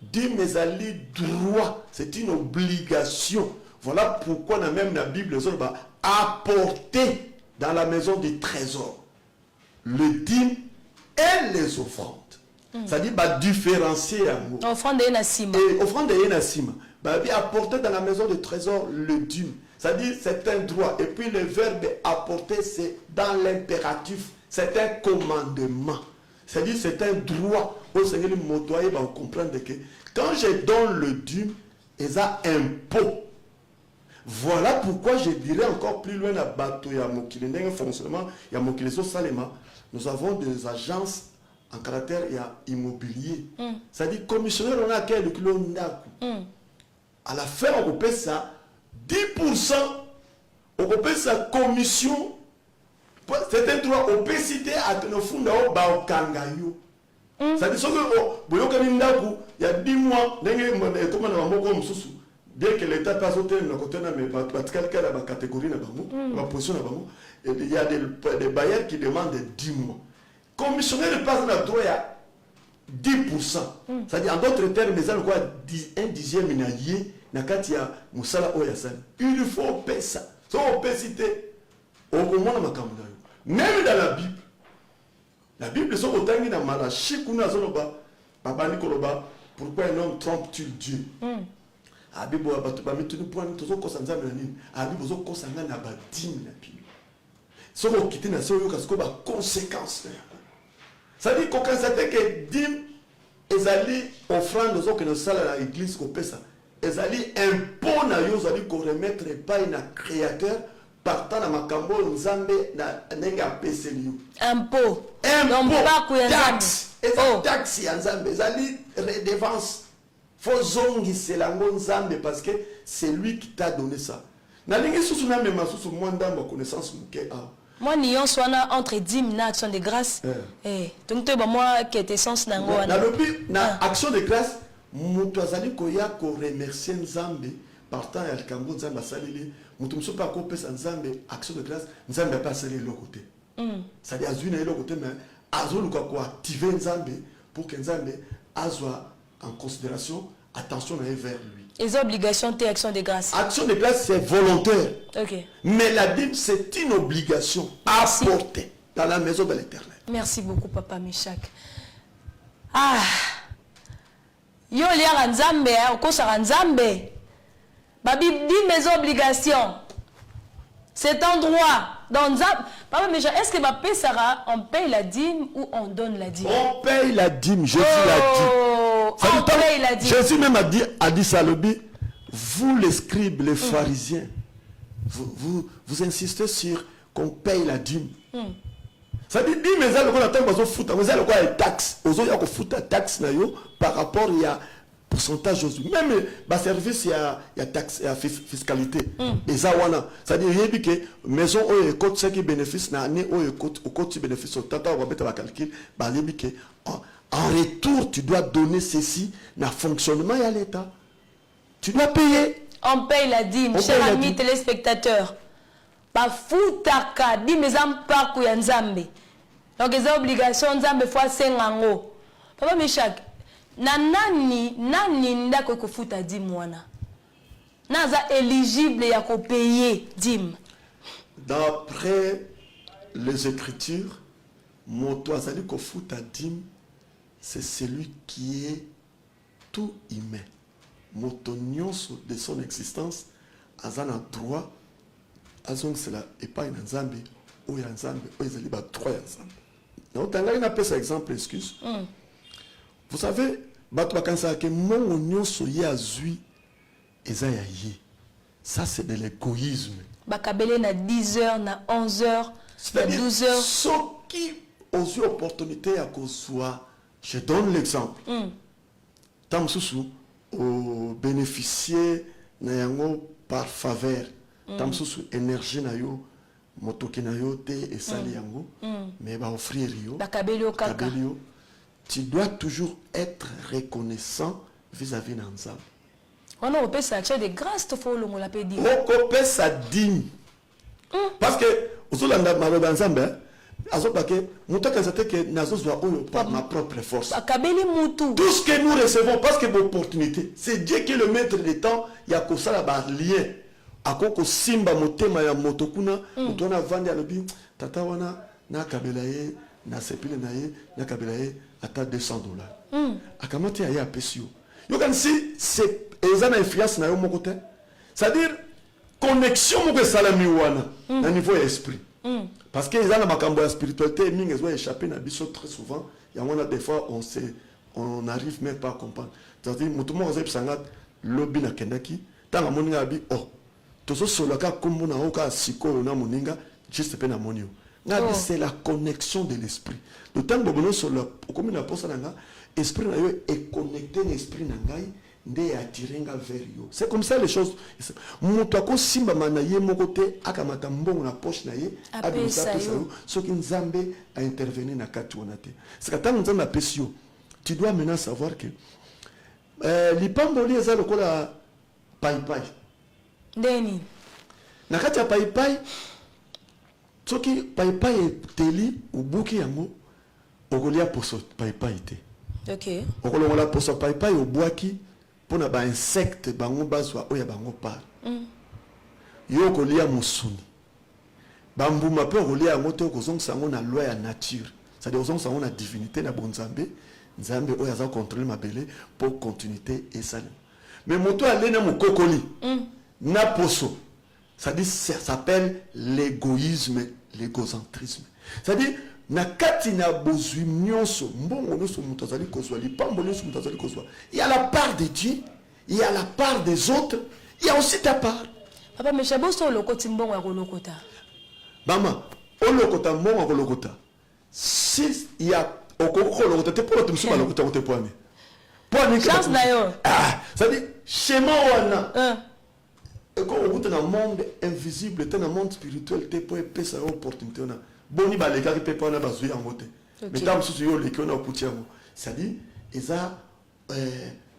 Dîme ezali droit, c'est une obligation. Voilà pourquoi on a même la Bible apporter dans la maison du trésor le dîme et les offrandes. C'est-à-dire différencier. Offrande et nassima. Offrande et nassima. Apporter dans la maison du trésor le dîme. C'est-à-dire, c'est un droit. Et puis, le verbe apporter, c'est dans l'impératif. C'est un commandement. C'est-à-dire c'est un droit au Seigneur motoyer va comprendre que quand je donne le dîme, ils ont un impôt. Voilà pourquoi je dirais encore plus loin à bateau, il y a mon fonctionnement, il y a mon Salema. Nous avons des agences en caractère immobilier. C'est-à-dire commissionnaire, on a quel kilo à la fin, on paie ça 10%, on paie sa commission. C'est un droit, on peut citer à nos fonds au Kangayo. C'est-à-dire il y a 10 mois, bien que l'État passe au terme, la catégorie, la position, il y a des bailleurs qui demandent 10 mois. Commissionnaire passe le droit à 10%. C'est-à-dire, en d'autres termes, un dixième inalié, il faut payer ça. Si on peut citer, même dans la Bible, c'est autant que dans Malachi, pourquoi un homme trompe-t-il Dieu? Ça dit qu'on constate que dim ezali offrande aux que nous salons à l'église qu'on paie ça. Ezali impôt na yo ezali qu'on remettre pas un créateur partant na makambo nzambe na nenga peseliyo. Impôt. Taxe. Taxe ya nzambe ezali redevance. Faut zongi c'est la nzambe parce que c'est lui qui t'a donné ça. Na lingi susu na mema susu mwanda ma connaissance muke a. Moi, nion soit entre 10 et action de grâce. Donc, tu moi qui est essence nango. Na action de grâce, mutu azali koya ko remercier Nzambe partant ya kambo Nzambe salili. Mutu mso pa ko pesa Nzambe action de grâce, Nzambe pas salili le côté. Ça dit azui na le côté mais azolu ko activer Nzambe pour que Nzambe azwa en considération attention vers lui. Les obligations et action de grâce. Action de grâce, c'est volontaire. Okay. Mais la dîme, c'est une obligation à apporter dans la maison de l'Éternel. Merci beaucoup, Papa Meshak. Ah, yo liya nzambe, okosa nzambe. Babi dit mes obligations. C'est un droit. Dans Papa Meshak, est-ce que Papa Sarah, on paye la dîme ou on donne la dîme? On paye la dîme, Jésus l'a dit. Jésus même a dit ça, vous les scribes, les pharisiens, vous insistez sur qu'on paye la dîme. Ça dit, mais ça, le attend, vous allez quoi, taxe, vous allez quoi, taxe par rapport à pourcentage même le service il y a taxe et fiscalité et ça ça dit rien que maison au côté ce qui bénéfice na année au côté bénéfice au tata on va mettre la calcul bah que en retour tu dois donner ceci na fonctionnement à l'État tu dois payer. On paye la dîme, chers amis téléspectateurs. Ba futaka dîme ezam pa ku ya nzambe donc les obligations nzambe fois 5 ngo. Papa Meshak na nani ndako kofuta dîme wana naza éligible ya ko payer dîme? D'après les Écritures, moto azali kofuta dîme c'est celui qui est tout humain. Moto nyonso de son existence azana droit azong cela et pas une nzambe ou ya nzambe ou ezali ba droit ya nzambe. Donc tanga ina pesa exemple excuse. Vous savez, ça c'est de l'égoïsme. Bakabele na 10h, na 11h, na 12h. Ceux qui ont eu l'opportunité à qu'on soit, je donne l'exemple. Tam susu au bénéficier par faveur. Tam susu énergie na yo, motoki na yo te et sali yango, mais ba offrir yo. Bakabele o kaka. Tu dois toujours être reconnaissant vis-à-vis de Nzambe. On a repéré ça, de grâce, il faut le dire. On repère ça digne. Parce que, aux Hollandais, Nzambe, par ma propre force. Tout ce que nous recevons, parce que l'opportunité, c'est Dieu qui est le maître des temps, il y a que ça là-bas lien. À quoi que Simba motema ya motokuna, motona vandi alobi, tata wana na kabelaye, na sepile naye, na kabelaye. À $200. Akamati aya pesio. You can see c'est ezana influence na yo mon côté. C'est-à-dire connexion mo salami wana na niveau esprit. Parce que les gens la spiritualité, ils ont échappé à biso très souvent. Il y a des fois, on n'arrive même pas à comprendre. C'est-à-dire, tout le monde a lobby na kendaki, tant que moninga bi oh, tout ça sur le cas comme on a au cas siko na moninga, juste pe na monio. C'est la connexion de l'esprit. Le temps que nous sur le comme na posa nanga, esprit na yo est connecté l'esprit nangai. C'est comme ça les choses. Moutako simba manaye mokote akamata mbongo na poche na ye abisa pesayo soki nzambe a intervenir na kati onate. C'est quand nzambe apesio. Tu dois maintenant savoir que lipamboli eza lokola pai pai. Ndeni. Na kati ya pai pai soki pai pai teli ubuki yango okolia poso pai pai te. OK. Okolongola poso pai pai obwaki pour na ba insecte bango bazwa oya bango par yo kolia musuni bambuma pe kolia ngoto kozong sango na loi ya nature, c'est à dire kozong sango na divinité na bonzambe nzambe oya za contrôler mabele pour continuité et ça. Mais moto alena mukokoli na poso, ça dit ça s'appelle l'égoïsme, l'égocentrisme, c'est à dire na kati na bozwi nyonso mbongo nyonso mutu azali kozwa lipambo nyonso mutu azali kozwa, il y a la part de Dieu, il y a la part des autres, il y a aussi ta part. Papa mais chabo so lokoti mbongo ya kolokota mama olokota mbongo ya kolokota si il y a okoko kolokota te pour tumsuba lokota kote poane chance na yo ça dit schéma wana eko okuta na monde invisible te na monde spirituel te pour epesa opportunité na boni baleka ki pepa na bazui yango te. Mais tant que yo leki na okuti yango, ça dit eza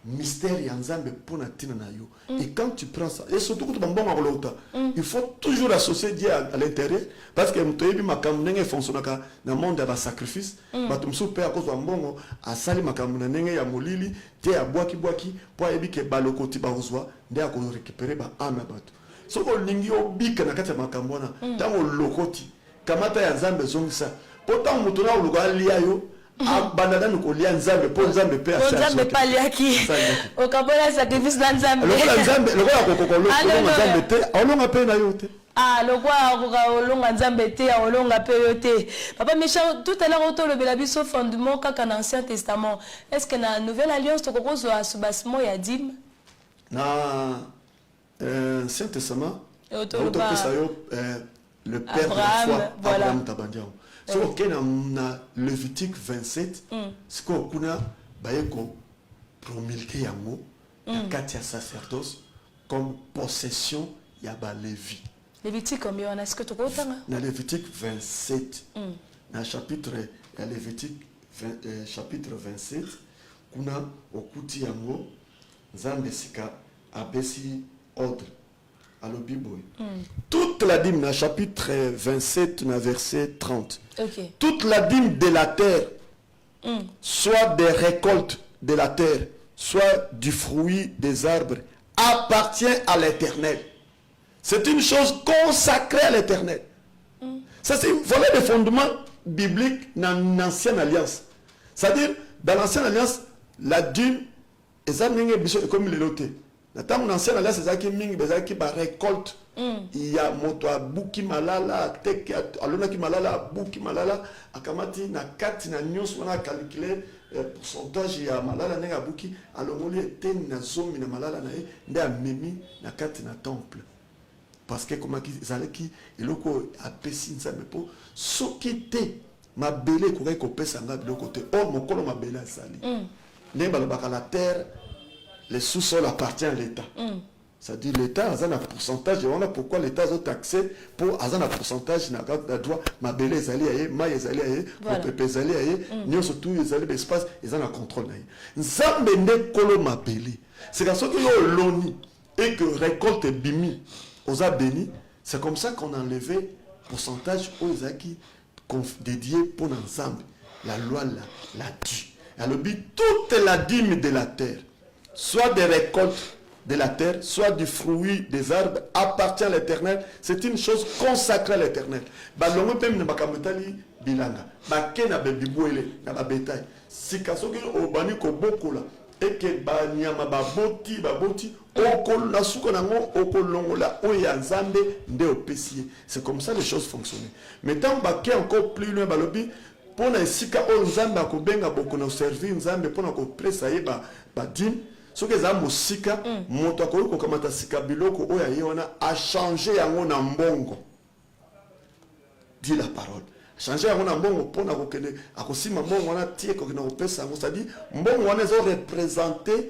mystère ya nzambe pona tina na yo. Et quand tu prends ça, et surtout que tu mbongo kolota, il faut toujours associer Dieu à l'intérieur parce que mtoyebi makambo ndenge fonctionnaka na monde ya ba sacrifice, batumsu pe akozwa mbongo asali makambo na ndenge ya molili te abwaki po yebi ke balokoti bazwa nde ako récupérer ba âme bato. Soko lingi obika na kati ya makambo na tango lokoti kamata ya nzambe zongisa pourtant mutu na uluka lia yo abandana nukolia nzambe po nzambe pe asa nzambe pa liaki okabola sacrifice na nzambe lokola nzambe lokola kokoko lokola nzambe te olonga pe na yo te lokola olonga nzambe te olonga pe yo te. Papa Michel, tout à l'heure auto le belabiso fondement kaka na Ancien Testament, est-ce que na Nouvelle Alliance to kokozo asubasimo ya dim na Ancien Testament auto pesa yo le père Abraham, de la foi, voilà. Abraham Tabandiao. Si on a Lévitique 27, c'est qu'on a promulgué yango na kati ya sacerdoce comme possession ya ba Lévi. Lévitique combien on a ce que tu comptes na Lévitique 27 na chapitre ya Lévitique chapitre 27 kuna okuti yango nzambe sika abesi ordre. Alors, Bible. Toute la dîme, dans le chapitre 27, dans le verset 30. Okay. Toute la dîme de la terre, soit des récoltes de la terre, soit du fruit des arbres, appartient à l'Éternel. C'est une chose consacrée à l'Éternel. Ça, c'est voilà le fondement biblique dans l'Ancienne Alliance. C'est-à-dire, dans l'Ancienne Alliance, la dîme, comme il est noté. Dans l'ancienne alliance, c'est ba récolte. Il y a moto abuki malala, teke alona ki malala, abuki malala, akamati na kati na nyos wana calculer pourcentage ya malala nenga abuki, alongoli ten na zomi na malala na ye, nde amemi na kati na temple. Parce que comment ki zaleki eloko apesi nzambe po soki te mabele ko ko pesa ngaba de côté. Oh mokolo mabele asali. Nemba lobaka la terre. Le sous-sol appartient à l'État. C'est-à-dire l'État a un pourcentage. Et on a pourquoi l'État a taxé pour avoir un pourcentage de droit. Ma belle est allée, ma est allée, mon pépé est allée, nous surtout ils allaient l'espace, ils ont un contrôle. Nzambe ne kolo ma belle. C'est quand que l'on l'oni et que récolte bimi aux a béni. C'est comme ça qu'on a enlevé pourcentage aux acquis dédiés pour l'ensemble. La loi la dit. Alors toute la dîme de la terre, soit des récoltes de la terre, soit du fruit des arbres, appartient à l'Éternel. C'est une chose consacrée à l'Éternel. Balongo pem na bakamutali bilanga. Bakena bebibuele na babetail. Si kasoki obani ko bokola et que banyama baboti okol na suka nango okolongola oya nzambe nde opesi. C'est comme ça les choses fonctionnent. Mais tant baké encore plus loin balobi pona esika o nzambe akobenga boko na servir nzambe pona ko presa ye ba din soki eza mosika moto akoki kokamata sika biloko oyo aye wana achange yango na mbongo. Dit la parole. Changer yango na mbongo pona kokende akosima mbongo wana tie kokende kopesa yango, c'est-à-dire mbongo wana ezo représenter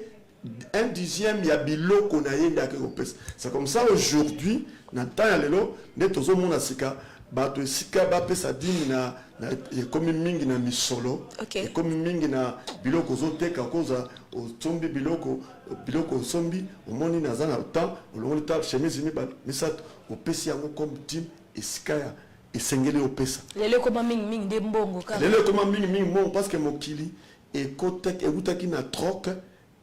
1/10 ya biloko na ye ndake kopesa. C'est comme ça aujourd'hui na temps ya lelo nde tozomona sika bato esika bapesa dimi na ekomi mingi na misolo, ekomi mingi na biloko ozoteka koza osombi biloko osombi omoni naza na temps olongoli ta chemise ni ba misato opesi yango comme dimi esika ya esengeli opesa. Lelo koma mingi de mbongo kaka. Lelo koma mingi mbongo parce que mokili ekutaki na troc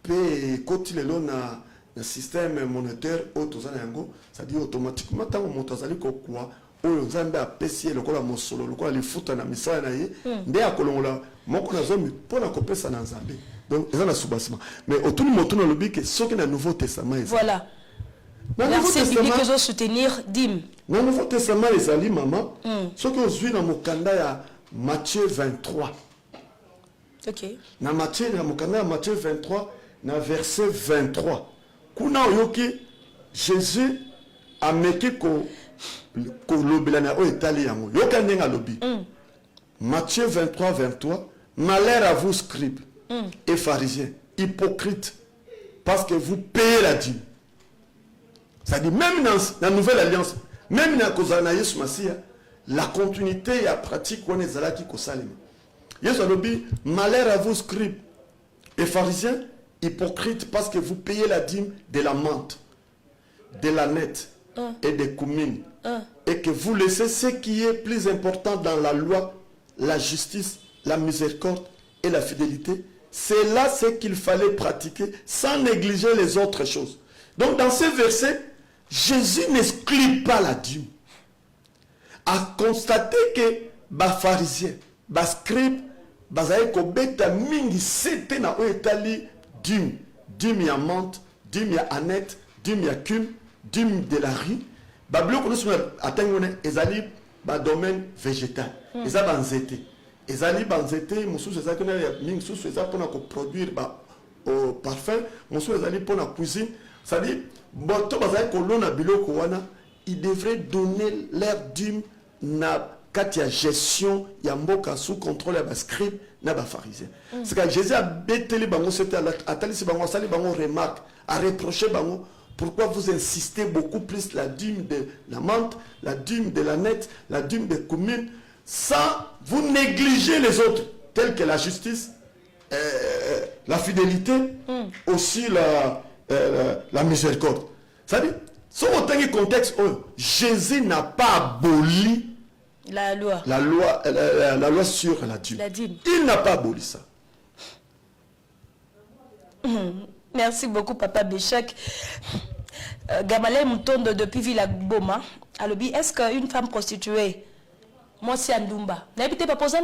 pe ekoti lelo na système monétaire autozana yango, c'est-à-dire automatiquement tango moto azali kokwa oyo nzambe apesi lokola mosolo lokola lifuta na misala na ye nde akolongola moko na zomi pona kopesa na nzambe. Donc eza na soubassement. Mais autour moto na lobi que soki na Nouveau Testament. Voilà. Verset biblique que je soutenir dim. Dans le Nouveau Testament les ali maman ce que ozui na mokanda ya Matthieu 23. OK. Na Matthieu na mokanda ya Matthieu 23 na verset 23. Kuna oyoki Jésus a meki ko lobela na o etali yango. Yoka ndenga lobi. Matthieu 23 23. Malheur à vous scribes et pharisiens, hypocrites, parce que vous payez la dîme. C'est-à-dire même dans la nouvelle alliance, même dans Kozana Yesu Masia, la continuité et la pratique on est là qui kosalema. Yesu alobi malheur à vous scribes et pharisiens, hypocrites, parce que vous payez la dîme de la menthe, de la nette et des coumines, et que vous laissez ce qui est plus important dans la loi, la justice, la miséricorde et la fidélité. C'est là ce qu'il fallait pratiquer sans négliger les autres choses. Donc dans ce verset, Jésus n'exclut pas la dîme. A constaté que les pharisiens, les scribes, les kobeta mingi sete na oetali dîme, dîme ya menthe, dîme ya aneth, dîme ya cume, dîme de la riz. Bablo kono suma atangone ezali ba domaine végétal. Eza banzete. Ezali banzete mususu ezali na mingi susu eza pona ko produire ba au parfum, mususu ezali pona cuisine. C'est-à-dire boto bazali kolona biloko wana, ils devraient donner leur dîme na katia gestion ya mboka sous contrôle ya ba scribe na ba pharisien. C'est que Jésus a beteli bango c'était atalisi bango sali bango remarque, a reproché bango pourquoi vous insistez beaucoup plus la dîme de la menthe, la dîme de la nette, la dîme des communes, sans vous négliger les autres, tels que la justice, la fidélité, aussi la miséricorde. C'est-à-dire, sur autant contexte, Jésus n'a pas aboli la loi sur la dîme. Il n'a pas aboli ça. Merci beaucoup, Papa Béchak. Gamalé Moutondo depuis Villa Boma. Alobi, est-ce qu'une femme prostituée, moi c'est Andumba, n'habitez pas poser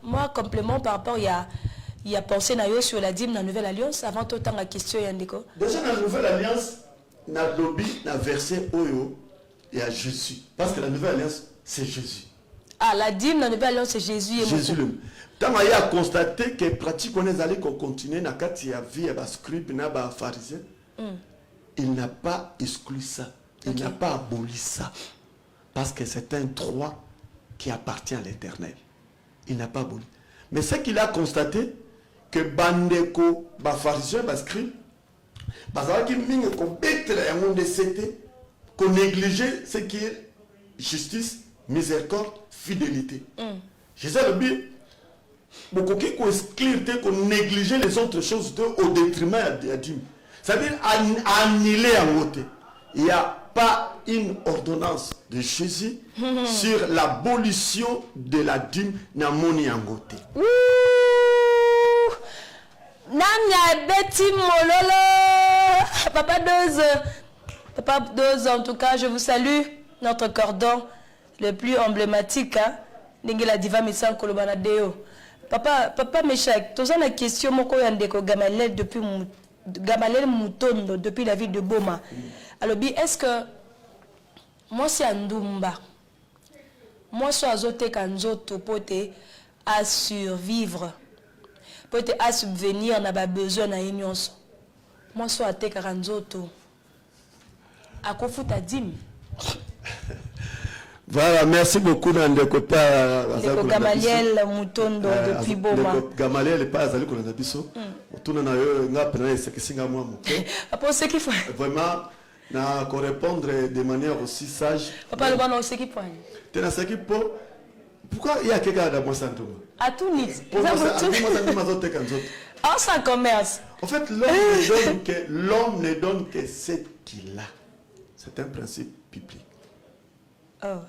moi complément par rapport il y a pensé sur la dîme dans la Nouvelle Alliance avant tout temps la question Yandeko. Déjà dans la Nouvelle Alliance, na lobby na verset Oyo et à Jésus. Parce que la Nouvelle Alliance, c'est Jésus. Ah, la dîme dans la Nouvelle Alliance, c'est Jésus et Jésus lui-même. Tant qu'il a constaté que pratique on est allé continuer na kati ya vie ba scribe na ba pharisien. Il n'a pas exclu ça. Il n'a pas aboli ça. Parce que c'est un droit qui appartient à l'Éternel. Il n'a pas aboli. Mais ce qu'il a constaté, que bandeko, ba pharisien, ba scribe, bazalaki mingi ko betela yango ndesete, ko négliger ce qui est justice, miséricorde, fidélité. Jésus a dit, beaucoup qui ko exclure, ko négliger les autres choses au détriment de la dîme. C'est-à-dire annuler en côté. Il n'y a pas une ordonnance de Jésus sur l'abolition de la dîme na moni en côté. Namia Betty Mololo. Papa 2 en tout cas, je vous salue. Notre cordon le plus emblématique, hein? Ningela Diva Missan Kolobanadeo. Papa Meshak, tu as la question moko yandeko Gamaliel depuis Gamaliel Mutondo depuis la ville de Boma. Alors est-ce que moi c'est Ndumba, moi je suis azote kanzoto pote à survivre, pote à subvenir na ba besoin na union. Moi je suis ate kanzoto à kofuta dim. Voilà, merci beaucoup Ndeko Gamaliel Mutondo depuis Boma. Gamaliel n'est pas azali kolanda biso. Otuna na yo nga pena esekisinga mwa moke. Papa ce qu'il faut. Vraiment na ko répondre de manière aussi sage. Papa le bana ce qu'il faut. Tena ce qu'il faut. Pourquoi il y a quelqu'un dans moi santo? À tout nid. En sans commerce. En fait, l'homme ne donne que ce qu'il a. C'est un principe biblique. Oh.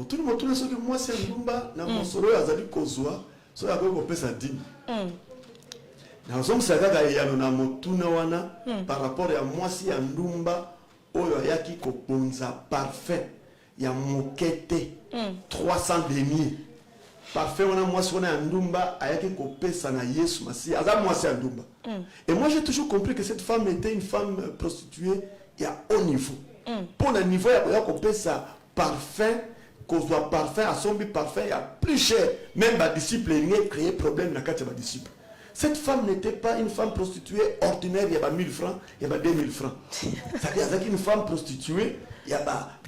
Tout le monde ce que moi c'est Ndumba na mosoro azali kozwa so ya ko pesa dimi. Na somme ça kaka ya na motuna wana par rapport à moi si ya Ndumba oyo yaki ko ponza parfait ya mokete 300 deniers. Parfait wana moi si wana Ndumba ayaki ko pesa na Yesu Masi aza moi si Ndumba. Et moi j'ai toujours compris que cette femme était une femme prostituée et à haut niveau. Pour le niveau ya ko pesa parfait, qu'on soit parfait, à son but parfait, il y a plus cher. Même ma disciple, il a créé problème dans le cadre de ma disciple. Cette femme n'était pas une femme prostituée ordinaire, il y a 1000 francs, il y a 2000 francs. C'est-à-dire qu'une femme prostituée, il y a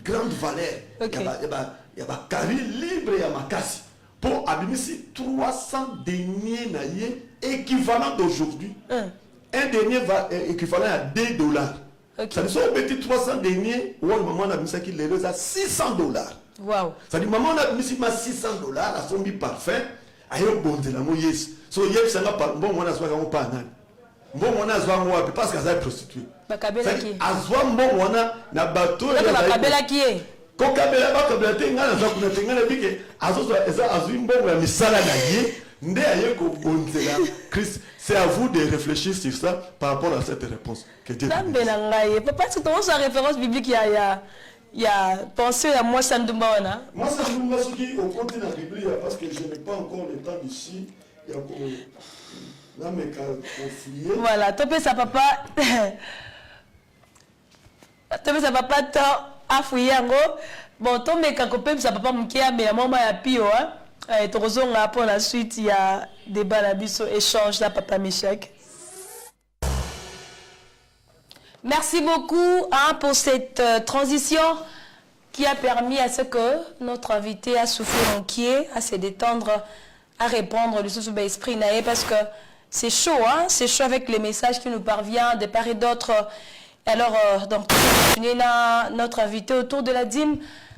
grande valeur, il y a carré libre, il y a ma casse. Pour abîmer 300 deniers équivalent d'aujourd'hui. Un denier va équivalent à $2. Ça dit, si on met 300 deniers, ou le maman a mis ça qui les a $600. Wow. Ça dit, maman a mis $600, à son but parfait, à un bon de la moyesse. So, yep, ça n'a pas, bon, on a soit un pas nan. Bon, on a soit un parce qu'elle est prostituée. Bakabela qui? Azwa bon, on a na bateau. Bakabela qui est? Quand Kabela bakabela tenga na zaku na tenga na bike, azwa azwi mbongo ya misala na ye. C'est à vous de réfléchir sur ça par rapport à cette réponse. Que Dieu parce que tu as référence biblique, il y a pensé à moi Sandumba. Moi Sandumba, ce qui au compte dans la Bible, parce que je n'ai pas encore le temps d'ici. Il y a voilà, tu peux ça papa. Tu peux ça papa à fouiller. Bon, tu peux ça papa mkia, mais à maman ya pio. Pour la suite, il y a débat la biso échange là, Papa Meshak. Merci beaucoup pour cette transition qui a permis à ce que notre invité a soufflé en pied, à se détendre, à répondre le sous esprit naïe parce que c'est chaud, hein? C'est chaud avec les messages qui nous parviennent de part et d'autre. Alors, donc, notre invité autour de la dîme.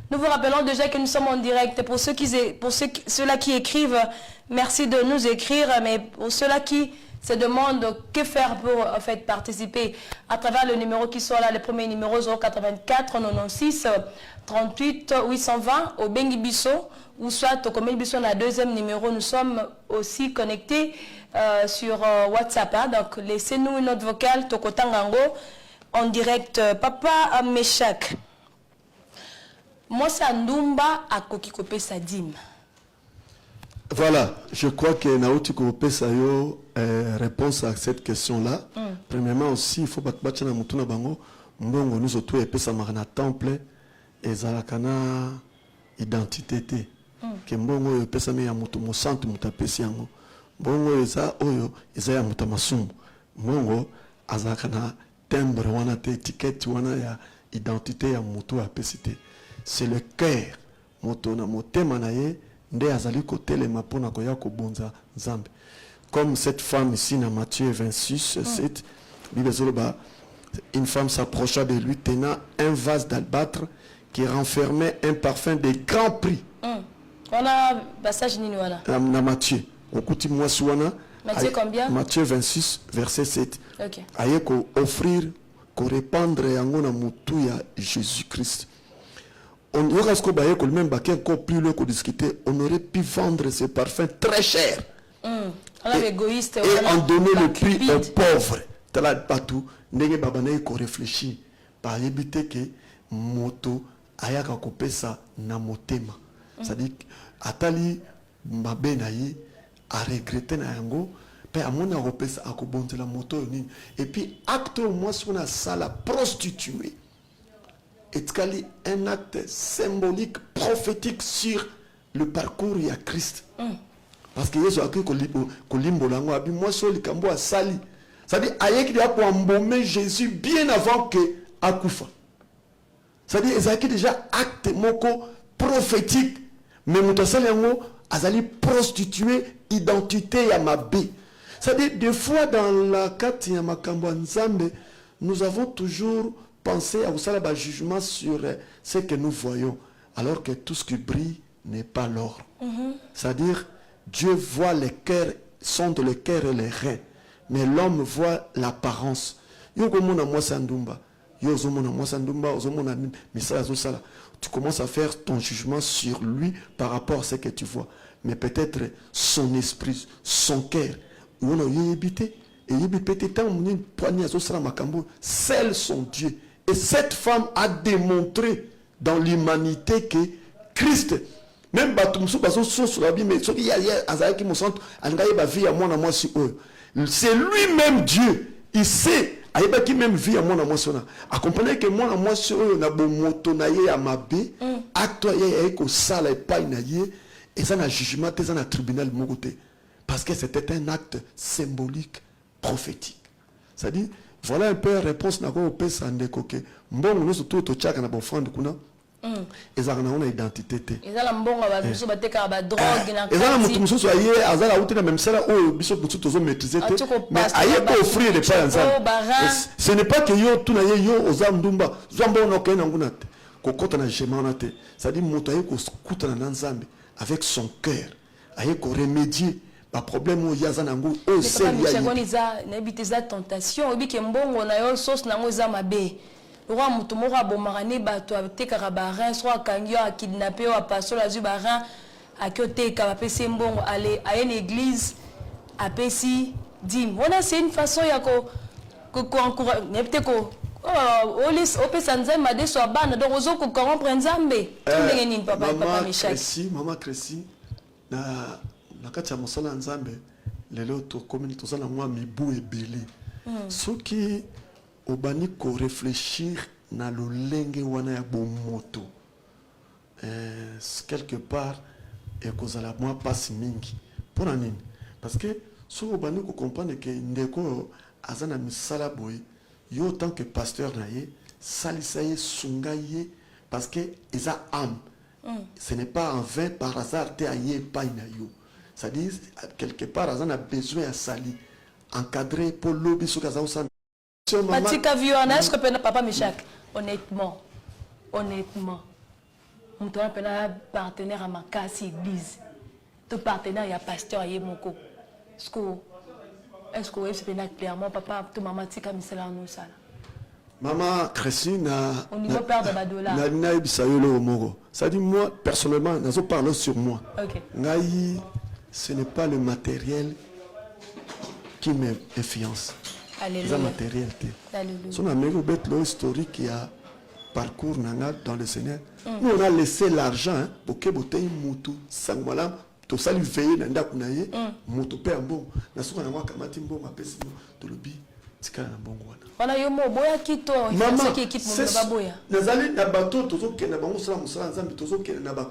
Nous vous rappelons déjà que nous sommes en direct. Pour ceux-là qui écrivent, merci de nous écrire. Mais pour ceux-là qui se demandent que faire pour en fait, participer à travers le numéro qui sont là, le premier numéro 084 96 38 820 au Bengi Bisso ou soit au Komel Bisso, la deuxième numéro. Nous sommes aussi connectés sur WhatsApp. Hein. Donc laissez-nous une note vocale, Tokotangango, en direct. Papa Meshak. Moi, c'est Ndumba à Kokikope Sadim. Voilà, je crois que Naouti Kope Sayo réponse à cette question-là. Premièrement aussi, il faut pas que na mutuna bango mbongo nous auto et pesa marana temple et zalakana identité té. Que mbongo e pesa me ya mutu mo centre mutapesi yango. Mbongo eza oyo eza ya mutamasumbu. Mbongo azalakana timbre wana te étiquette wana ya identité ya mutu apesité. C'est le cœur motona motema na ye nde azali kotelema pona koya kobonza nzambe. Comme cette femme ici dans Matthieu 26 7, Bible zoloba, une femme s'approcha de lui tenant un vase d'albâtre qui renfermait un parfum de grand prix. On a passage nini wana na Matthieu okuti mwasi wana Matthieu combien? Matthieu 26 verset 7. OK. Aye ko offrir ko répandre yango na mutu ya Jésus-Christ. On y aura ce qu'on va même encore plus loin qu'on discuter. On aurait pu vendre ces parfums très cher. Et en donner le prix aux pauvres. T'as pas tout. N'est pas qu'on réfléchit. Par éviter que moto ayaka kopesa na motema. C'est-à-dire atali mabenaye a regretté na yango pe amona repesa akobonzela moto nini et puis acte au moins sur na sala prostituée etkali un acte symbolique prophétique sur le parcours ya Christ parce que Yesu akiko kolimbo lango abi moi so likambo asali c'est-à-dire ayeki dia ko embaumer Jésus bien avant que akufa. C'est-à-dire ezaki déjà acte moko prophétique mais mutasali yango azali prostituée identité ya mabe. C'est-à-dire des fois dans la carte ya makambo nzambe nous avons toujours pensé à usala ba jugement sur ce que nous voyons alors que tout ce qui brille n'est pas l'or. C'est-à-dire Dieu voit les cœurs, sonde les cœurs et les reins, mais l'homme voit l'apparence. Yo komona mwasa ndumba, yo zomona mwasa ndumba, ozomona misala zosala. Tu commences à faire ton jugement sur lui par rapport à ce que tu vois. Mais peut-être son esprit, son cœur, on a yébité, et yébité tant une poignée à zosala makambo, celle son Dieu. Et cette femme a démontré dans l'humanité que Christ, même c'est lui-même Dieu. Il sait. Qui même vie à mon amour. A comprendre que mon amour sur na bon moto na ye ya mabe, acte ye ko sala et pas na ye, et ça na jugement, ça na tribunal mogoté. Parce que c'était un acte symbolique, prophétique. Ça dit, voilà un peu la réponse na ko pe sandeko que bon nous surtout to chaka na bon fond kuna. Ezala na ona identité te. Ezala mbongo ba biso bateka ba drogue na. Ezala mutu mususu aye azala uti na même sala o biso mutu tozo maîtriser te. Mais aye ko offrir les pas ensemble. Ce n'est pas que yo tu na ye yo ozamdumba, zomba ono ke na nguna te. Ko kota na jema na te. Ça dit mutu aye ko kuta na nzambe avec son cœur. Aye ko remédier ba problème o yaza na ngo o sel ya. Mais ça na biteza tentation, obi ke mbongo na yo sauce na ngo za mabe. Le roi Moutoumora Bomarane bato a tekara barin soit kangyo a kidnappé ou a passé la zu barin a kyote ka pesi mbongo aller à une église a pesi dim. Voilà c'est une façon ya ko encourager n'était ko olis opesa nzamba de so bana donc ozo ko corrompre nzambe. Ndenge nini papa Michel. Maman Crécy na kati ya mosala nzambe lelo to communauté to sala moi mibu ebele. Soki obani ko réfléchir na lolenge wana ya bomoto quelque part et kozala moi passe mingi pour nini parce que so obani ko comprendre que ndeko azana misala boy yo tant que pasteur na ye salisa ye sunga ye parce que eza âme ce n'est pas en vain par hasard te aye pa na yo ça dit quelque part azana besoin à sali encadrer pour lobby so kaza usana. Patika Viona, est-ce que papa Michel, honnêtement, on doit un partenaire à ma casse église, ton partenaire il y a pasteur à Yemoko. Est-ce que vous savez clairement papa, ton maman tika misela nous ça. Maman Christine au niveau père de Badola. Na ibisayolo omoro. Ça dit moi personnellement, nous parlons sur moi. OK. Ngai, ce n'est pas le matériel qui m'influence. Alléluia. Matériel. Son améro bête historique qui a parcours dans le Seigneur. Nous on a laissé l'argent pour que boté mutu sangwala to sali veiller na ndaku na ye mutu pe ambongo na suka na mwaka mati mbongo apesi to lobi tikala na mbongo wana. Wana yo mo boya kito maman qui équipe mo ba boya. Nazali na bato tozo kena bango sala musala nzambi tozo kena na ba